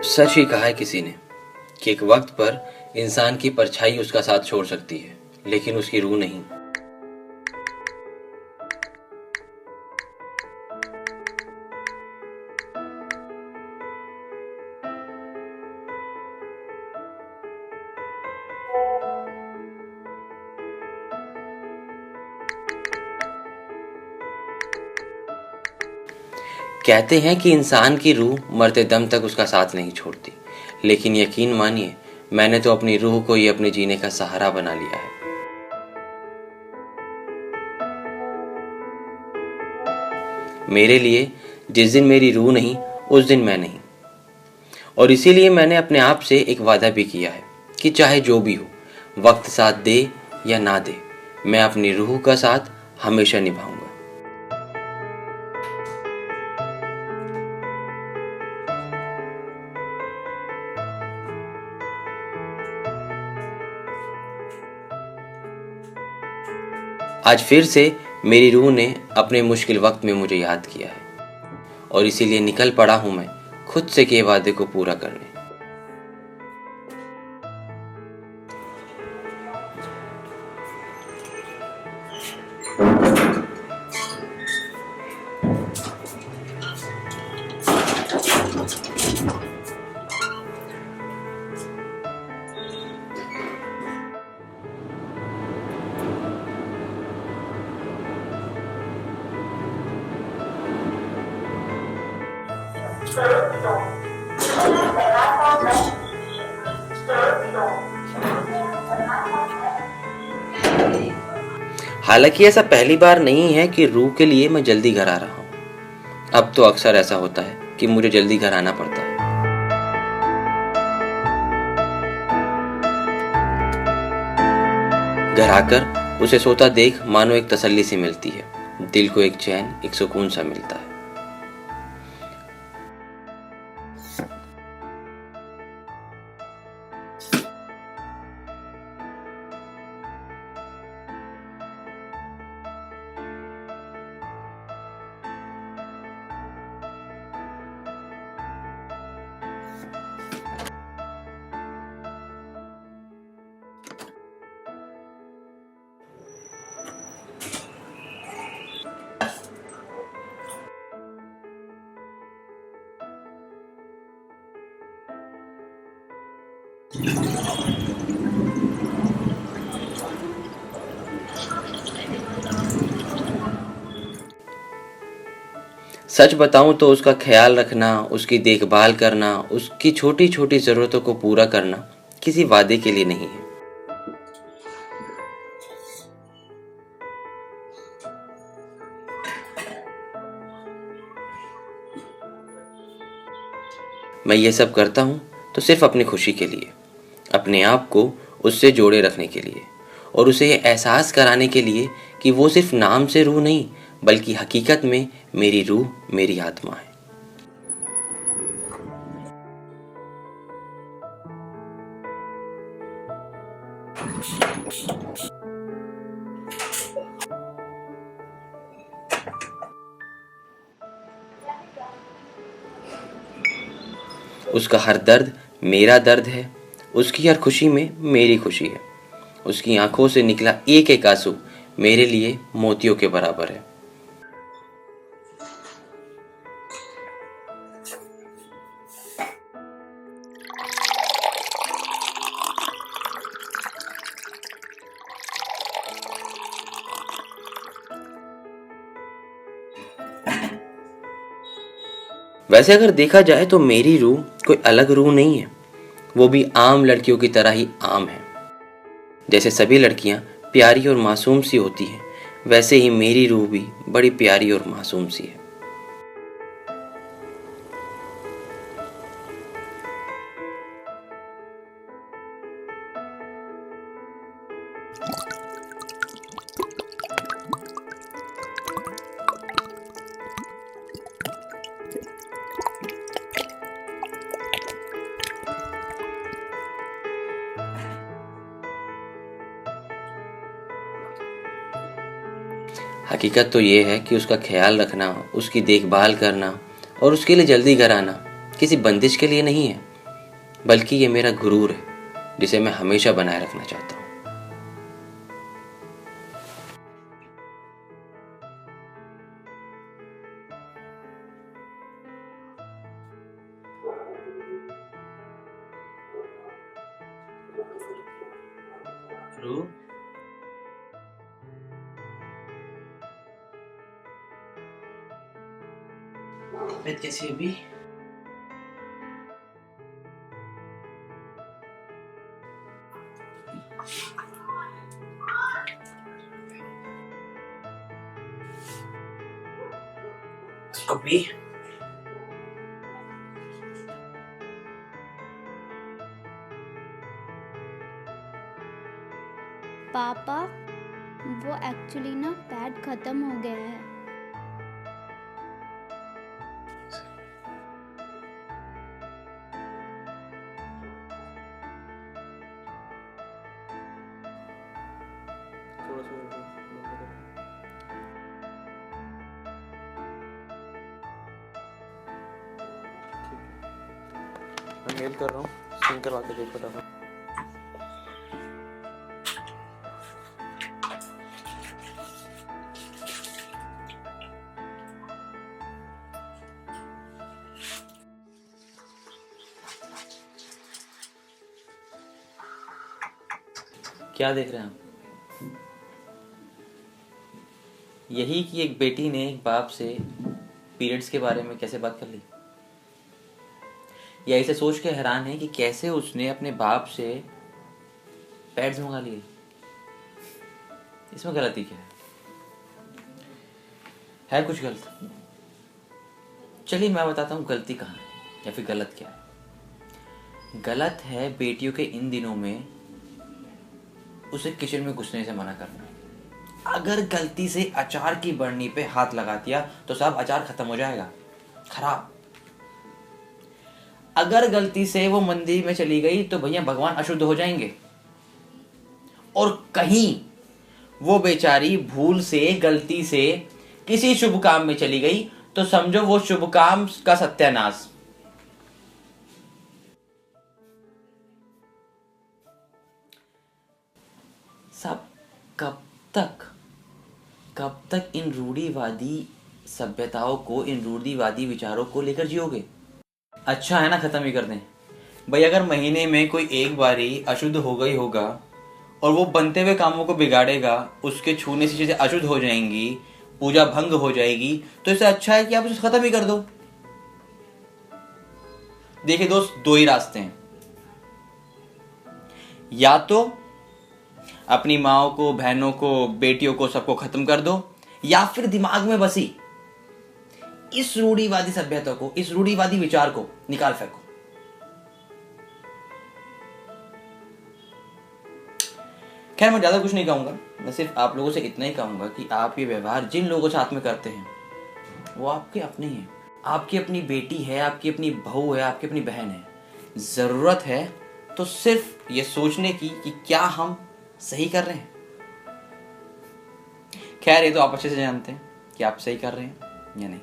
सच ही कहा है किसी ने कि एक वक्त पर इंसान की परछाई उसका साथ छोड़ सकती है, लेकिन उसकी रूह नहीं। कहते हैं कि इंसान की रूह मरते दम तक उसका साथ नहीं छोड़ती, लेकिन यकीन मानिए, मैंने तो अपनी रूह को ही अपने जीने का सहारा बना लिया है। मेरे लिए जिस दिन मेरी रूह नहीं, उस दिन मैं नहीं। और इसीलिए मैंने अपने आप से एक वादा भी किया है कि चाहे जो भी हो, वक्त साथ दे या ना दे, मैं अपनी रूह का साथ हमेशा निभाऊंगा। आज फिर से मेरी रूह ने अपने मुश्किल वक्त में मुझे याद किया है, और इसीलिए निकल पड़ा हूं मैं खुद से किए वादे को पूरा करने। हालांकि ऐसा पहली बार नहीं है कि रूह के लिए मैं जल्दी घर आ रहा हूं। अब तो अक्सर ऐसा होता है कि मुझे जल्दी घर आना पड़ता है। घर आकर उसे सोता देख मानो एक तसल्ली सी मिलती है, दिल को एक चैन, एक सुकून सा मिलता है। सच बताऊं तो उसका ख्याल रखना, उसकी देखभाल करना, उसकी छोटी छोटी जरूरतों को पूरा करना किसी वादे के लिए नहीं है। मैं ये सब करता हूं तो सिर्फ अपनी खुशी के लिए, अपने आप को उससे जोड़े रखने के लिए, और उसे ये एहसास कराने के लिए कि वो सिर्फ नाम से रूह नहीं, बल्कि हकीकत में मेरी रूह, मेरी आत्मा है। उसका हर दर्द मेरा दर्द है, उसकी हर खुशी में मेरी खुशी है। उसकी आंखों से निकला एक एक आंसू मेरे लिए मोतियों के बराबर है। वैसे अगर देखा जाए तो मेरी रूह कोई अलग रूह नहीं है, वो भी आम लड़कियों की तरह ही आम है। जैसे सभी लड़कियां प्यारी और मासूम सी होती हैं, वैसे ही मेरी रूह भी बड़ी प्यारी और मासूम सी है। हकीकत तो ये है कि उसका ख्याल रखना, उसकी देखभाल करना और उसके लिए जल्दी घर आना किसी बंदिश के लिए नहीं है, बल्कि ये मेरा गुरूर है जिसे मैं हमेशा बनाए रखना चाहता हूँ। ध्रुव, तबीयत कैसी है अभी? कभी पापा, वो एक्चुअली ना पैड खत्म हो गया है। मैं मेल कर रहा हूँ, स्कैन करवा के देख फटाफट। क्या देख रहे हैं आप? यही कि एक बेटी ने एक बाप से पीरियड्स के बारे में कैसे बात कर ली, या इसे सोच के हैरान है कि कैसे उसने अपने बाप से पैड्स मंगा लिए। इसमें गलती क्या है कुछ गलत? चलिए मैं बताता हूँ गलती कहाँ है या फिर गलत क्या है। गलत है बेटियों के इन दिनों में उसे किचन में घुसने से मना करना। अगर गलती से अचार की बरनी पे हाथ लगा दिया तो साहब अचार खत्म हो जाएगा, खराब। अगर गलती से वो मंदिर में चली गई तो भैया भगवान अशुद्ध हो जाएंगे। और कहीं वो बेचारी भूल से गलती से किसी शुभ काम में चली गई तो समझो वो शुभ काम का सत्यानाश। सब कब तक इन रूढ़िवादी सभ्यताओं को, इन रूढ़िवादी विचारों को लेकर जियोगे? अच्छा है ना, खत्म ही कर दें भाई। अगर महीने में कोई एक बारी अशुद्ध हो गई होगा और वो बनते हुए कामों को बिगाड़ेगा, उसके छूने से चीजें अशुद्ध हो जाएंगी, पूजा भंग हो जाएगी, तो इससे अच्छा है कि आप उसे खत्म ही कर दो। देखिए दोस्त, दो ही रास्ते हैं। या तो अपनी माओ को, बहनों को, बेटियों को, सबको खत्म कर दो, या फिर दिमाग में बसी इस रूढ़िवादी सभ्यता को, इस रूढ़िवादी विचार को निकाल फेंको। खैर मैं ज्यादा कुछ नहीं कहूंगा, मैं सिर्फ आप लोगों से इतना ही कहूंगा कि आप ये व्यवहार जिन लोगों के साथ में करते हैं वो आपके अपने हैं। आपकी अपनी बेटी है, आपकी अपनी बहू है, आपकी अपनी बहन है। जरूरत है तो सिर्फ ये सोचने की कि क्या हम सही कर रहे हैं। खैर ये तो आप अच्छे से जानते हैं कि आप सही कर रहे हैं या नहीं।